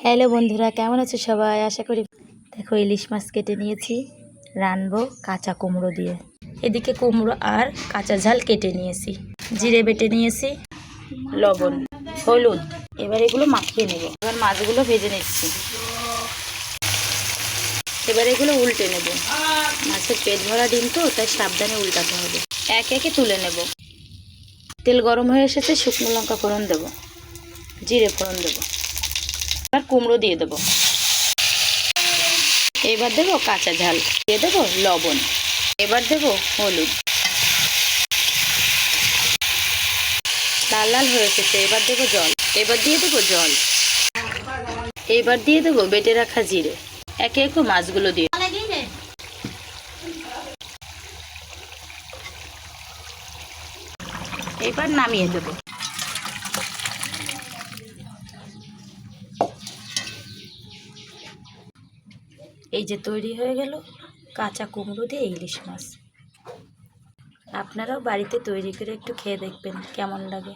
Hello বন্ধুরা, কেমন আছো সবাই? আশা করি দেখো ইলিশ মাছ কেটে নিয়েছি, রানবো কাঁচা কুমড়ো দিয়ে। এদিকে কুমড়ো আর কাঁচা ঝাল কেটে নিয়েছি, জিরে বেটে নিয়েছি, লবণ, হলুদ। এবার এগুলো মাখিয়ে নেব। এবার মাছগুলো ভেজে নিচ্ছি। এবার এগুলো উল্টে নেব। মাছের পেট ভরা ডিম তো, তাই সাবধানে উল্টাতে হবে। একে একে তুলে নেব। তেল গরম হয়ে এসেছে, শুকনো লঙ্কা ফোড়ন দেবো, জিরে ফোড়ন দেবো। এবার কুমড়ো দিয়ে দেবো। এবার দেবো কাঁচা ঝাল, দিয়ে দেবো লবণ। এবার দেবো হলুদ। লাল লাল হয়ে এসেছে, এবার দেবো জল। এবার দিয়ে দেবো জল। এবার দিয়ে দেবো বেটে রাখা জিরে। একে একে মাছগুলো দিয়ে এবার নামিয়ে দেবো। এই যে তৈরি হয়ে গেল কাঁচা কুমড়ো দিয়ে ইলিশ মাছ। আপনারাও বাড়িতে তৈরি করে একটু খেয়ে দেখবেন কেমন লাগে।